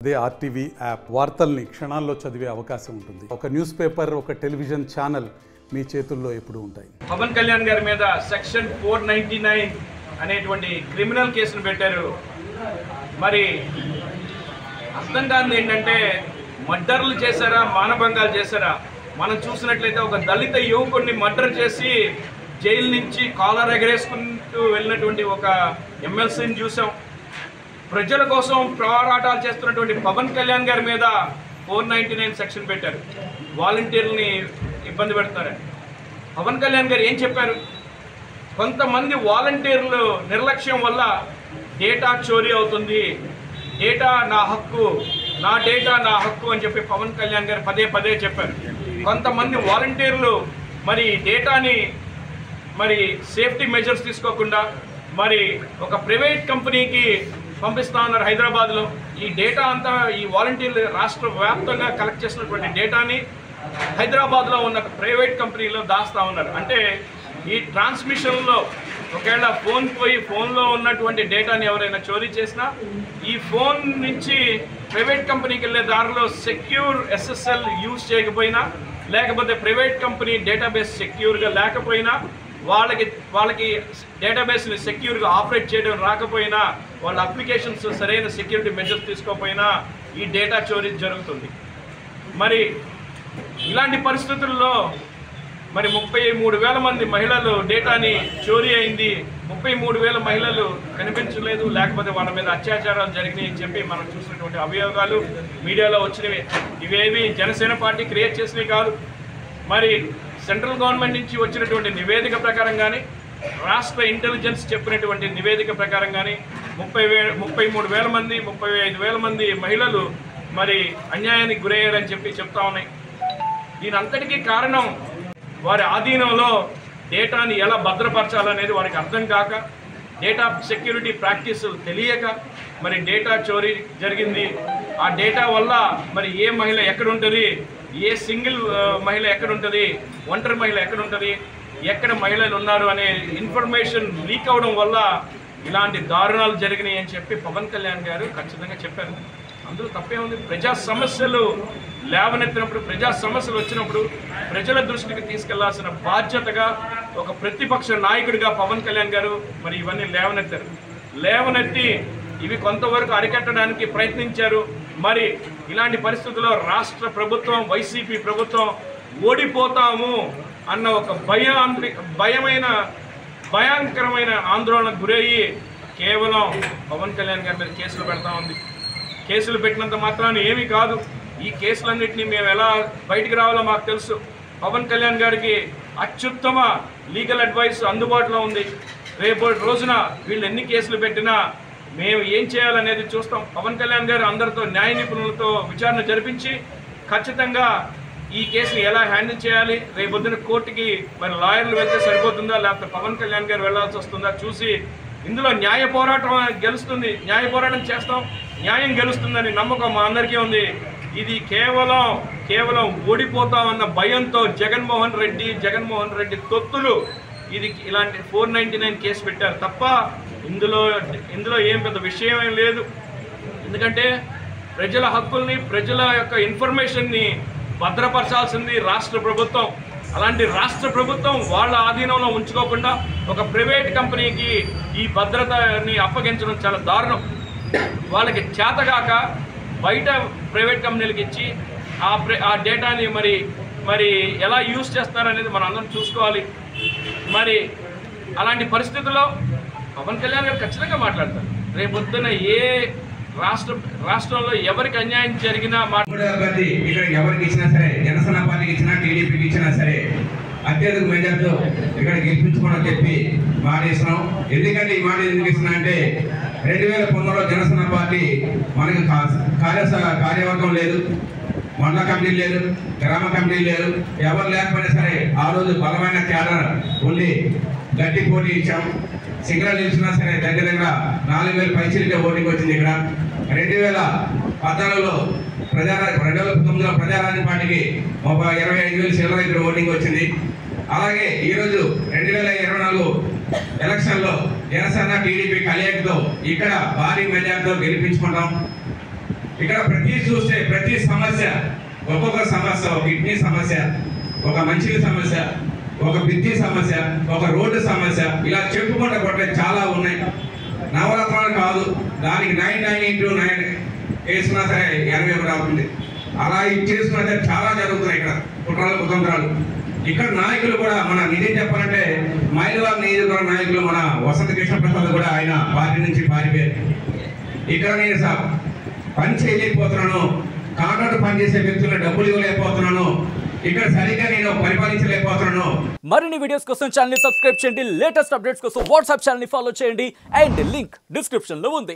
అదే RTV app వార్తల్ని క్షణాల్లో చదివే అవకాశం ఉంటుంది. ఒక న్యూస్ పేపర్, ఒక టెలివిజన్ ఛానల్ మీ చేతుల్లో ఎప్పుడూ ఉంటాయి. పవన్ కళ్యాణ్ గారి మీద సెక్షన్ 499 అనేటువంటి క్రిమినల్ కేసును పెట్టారు. మరి అర్థం కాదు ఏంటంటే మర్డర్లు చేశారా, మానభంగాలు చేశారా? మనం చూసినట్లయితే ఒక దళిత యువకుడిని మర్డర్ చేసి జైలు నుంచి కాలర్ ఎగరేసుకుంటూ వెళ్ళినటువంటి ఒక ఎమ్మెల్సీని చూసాం. ప్రజల కోసం పోరాటాలు చేస్తున్నటువంటి పవన్ కళ్యాణ్ గారి మీద 499 సెక్షన్ పెట్టారు. వాలంటీర్లని ఇబ్బంది పెడతారని పవన్ కళ్యాణ్ గారు ఏం చెప్పారు? కొంతమంది వాలంటీర్లు నిర్లక్ష్యం వల్ల డేటా చోరీ అవుతుంది, డేటా నా హక్కు, నా డేటా నా హక్కు అని చెప్పి పవన్ కళ్యాణ్ గారు పదే పదే చెప్పారు. కొంతమంది వాలంటీర్లు మరి డేటాని మరి సేఫ్టీ మెజర్స్ తీసుకోకుండా మరి ఒక ప్రైవేట్ కంపెనీకి పంపిస్తా ఉన్నారు హైదరాబాద్లో. ఈ డేటా అంతా ఈ వాలంటీర్లు రాష్ట్ర వ్యాప్తంగా కలెక్ట్ చేసినటువంటి డేటాని హైదరాబాద్లో ఉన్న ప్రైవేట్ కంపెనీలో దాస్తూ ఉన్నారు. అంటే ఈ ట్రాన్స్మిషన్లో ఒకవేళ ఫోన్ పోయి ఫోన్లో ఉన్నటువంటి డేటాని ఎవరైనా చోరీ చేసినా ఈ ఫోన్ నుంచి ప్రైవేట్ కంపెనీకి వెళ్ళే దారిలో సెక్యూర్ ఎస్ఎస్ఎల్ యూజ్ చేయకపోయినా, లేకపోతే ప్రైవేట్ కంపెనీ డేటాబేస్ సెక్యూర్గా లేకపోయినా, వాళ్ళకి డేటాబేస్ని సెక్యూర్గా ఆపరేట్ చేయడం రాకపోయినా, వాళ్ళ అప్లికేషన్స్ సరైన సెక్యూరిటీ మెజర్స్ తీసుకోకపోయినా ఈ డేటా చోరీ జరుగుతుంది. మరి ఇలాంటి పరిస్థితుల్లో మరి 33,000 మంది మహిళలు డేటాని చోరీ అయింది. 33,000 మహిళలు కనిపించలేదు, లేకపోతే వాళ్ళ మీద అత్యాచారాలు జరిగినాయి అని చెప్పి మనం చూసినటువంటి అభియోగాలు మీడియాలో వచ్చినవి. ఇవేవి జనసేన పార్టీ క్రియేట్ చేసినవి కాదు. మరి సెంట్రల్ గవర్నమెంట్ నుంచి వచ్చినటువంటి నివేదిక ప్రకారం కానీ, రాష్ట్ర ఇంటెలిజెన్స్ చెప్పినటువంటి నివేదిక ప్రకారం కానీ 33,000 మంది 35,000 మంది మహిళలు మరి అన్యాయానికి గురయ్యారని చెప్పి చెప్తా ఉన్నాయి. దీని అంతటికీ కారణం వారి ఆధీనంలో డేటాని ఎలా భద్రపరచాలనేది వారికి అర్థం కాక, డేటా సెక్యూరిటీ ప్రాక్టీసులు తెలియక మరి డేటా చోరీ జరిగింది. ఆ డేటా వల్ల మరి ఏ మహిళ ఎక్కడుంటుంది, ఏ సింగిల్ మహిళ ఎక్కడుంటుంది, ఒంటరి మహిళ ఎక్కడుంటుంది, ఎక్కడ మహిళలు ఉన్నారు అనే ఇన్ఫర్మేషన్ లీక్ అవడం వల్ల ఇలాంటి దారుణాలు జరిగినాయి అని చెప్పి పవన్ కళ్యాణ్ గారు ఖచ్చితంగా చెప్పారు. అందులో తప్పే ఉంది. ప్రజా సమస్యలు లేవనెత్తినప్పుడు, ప్రజా సమస్యలు వచ్చినప్పుడు ప్రజల దృష్టికి తీసుకెళ్లాల్సిన బాధ్యతగా ఒక ప్రతిపక్ష నాయకుడిగా పవన్ కళ్యాణ్ గారు మరి ఇవన్నీ లేవనెత్తారు. లేవనెత్తి ఇవి కొంతవరకు అరికట్టడానికి ప్రయత్నించారు. మరి ఇలాంటి పరిస్థితుల్లో రాష్ట్ర ప్రభుత్వం, వైసీపీ ప్రభుత్వం ఓడిపోతాము అన్న ఒక భయంకరమైన ఆందోళనకు గురయ్యి కేవలం పవన్ కళ్యాణ్ గారి మీద కేసులు పెడతా ఉంది. కేసులు పెట్టినంత మాత్రాన ఏమీ కాదు. ఈ కేసులన్నింటినీ మేము ఎలా బయటికి రావాలో మాకు తెలుసు. పవన్ కళ్యాణ్ గారికి అత్యుత్తమ లీగల్ అడ్వైస్ అందుబాటులో ఉంది. రేపటి రోజున వీళ్ళు ఎన్ని కేసులు పెట్టినా మేము ఏం చేయాలనేది చూస్తాం. పవన్ కళ్యాణ్ గారు అందరితో న్యాయ నిపుణులతో విచారణ జరిపించి ఖచ్చితంగా ఈ కేసుని ఎలా హ్యాండిల్ చేయాలి, రేపొద్దున కోర్టుకి మరి లాయర్లు వెళ్తే సరిపోతుందా, లేకపోతే పవన్ కళ్యాణ్ గారు వెళ్లాల్సి వస్తుందా చూసి ఇందులో న్యాయ పోరాటం గెలుస్తుంది. న్యాయ పోరాటం చేస్తాం, న్యాయం గెలుస్తుందని నమ్మకం మా అందరికీ ఉంది. ఇది కేవలం ఓడిపోతామన్న భయంతో జగన్మోహన్ రెడ్డి తొత్తులు ఇది ఇలాంటి 499 కేసు పెట్టారు తప్ప ఇందులో ఏం పెద్ద విషయం ఏం లేదు. ఎందుకంటే ప్రజల హక్కుల్ని, ప్రజల యొక్క ఇన్ఫర్మేషన్ని భద్రపరచాల్సింది రాష్ట్ర ప్రభుత్వం. అలాంటి రాష్ట్ర ప్రభుత్వం వాళ్ళ ఆధీనంలో ఉంచుకోకుండా ఒక ప్రైవేట్ కంపెనీకి ఈ భద్రతని అప్పగించడం చాలా దారుణం. వాళ్ళకి చేతగాక బయట ప్రైవేట్ కంపెనీలకు ఇచ్చి ఆ డేటాని మరి ఎలా యూజ్ చేస్తారనేది మనం అందరం చూసుకోవాలి. మరి అలాంటి పరిస్థితుల్లో పవన్ కళ్యాణ్ గారు ఖచ్చితంగా మాట్లాడతారు. రేపొద్దున ఏ రాష్ట్రంలో ఎవరికి అన్యాయం జరిగినా ఇక్కడ ఎవరికి ఇచ్చినా సరే, జనసేన పార్టీకి ఇచ్చినా, టీడీపీకి ఇచ్చినా సరే అత్యధిక మెజార్టీతో ఇక్కడ గెలిపించుకోవడం చెప్పి మానేస్తున్నాం. ఎందుకంటే ఈ మాట ఎందుకు ఇస్తున్నా అంటే 2019లో జనసేన పార్టీ మనకి కార్యవర్గం లేదు, మండల కమిటీ లేదు, గ్రామ కమిటీ లేదు, ఎవరు లేకపోయినా సరే ఆ రోజు బలమైన క్యాడర్ ఉండి గట్టి పోటీ ఇచ్చాం. సింగల్ నిలిచినా సరే దగ్గర 4,000 పైచీలకే ఓటింగ్ వచ్చింది. ఇక్కడ 2014లో 2019లో ప్రజారాజ్య పార్టీకి 25,000 చిల్లర ఇక్కడ ఓటింగ్ వచ్చింది. అలాగే ఈరోజు 2024 ఎలక్షన్లో జనసేన టీడీపీ కలయికతో ఇక్కడ భారీ మెజార్టీతో గెలిపించుకుంటాం. ఇక్కడ చూస్తే ప్రతి సమస్య, ఒక్కొక్క సమస్య, ఒక కిడ్నీ సమస్య, ఒక మంచినీళ్ళ సమస్య, ఒక విద్యుత్ సమస్య, ఒక రోడ్డు సమస్య, ఇలా చెప్పుకుంటే కొట్టే చాలా ఉన్నాయి. నవరత్నాలు కాదు, దానికి 9/9 వేసుకున్నా సరే 81 అవుతుంది. అలా చేసుకున్నా సరే చాలా జరుగుతున్నాయి ఇక్కడ కుట్రలు కుతంత్రాలు. ఇక్కడ నాయకులు కూడా మన నిజం చెప్పాలంటే మైలవారి నియోజకవర్గ నాయకులు మన వసంత కృష్ణప్రసాద్ కూడా ఆయన పార్టీ నుంచి పారిపోయారు. ఇక్కడ నేను పని చేయలేకపోతున్నాను, కాంట్రాక్ట్ పనిచేసే వ్యక్తులకు డబ్బులు ఇవ్వలేకపోతున్నాను, ఇక్కడ సరిగ్గా నేను పరిపాలించలేకపోతున్నాను. మరిన్ని వీడియోస్ కోసం ఛానల్ ని సబ్స్క్రైబ్ చేయండి, లేటెస్ట్ అప్డేట్స్ కోసం వాట్సాప్ ఛానల్ ని ఫాలో చేయండి అండ్ లింక్ డిస్క్రిప్షన్ లో ఉంది.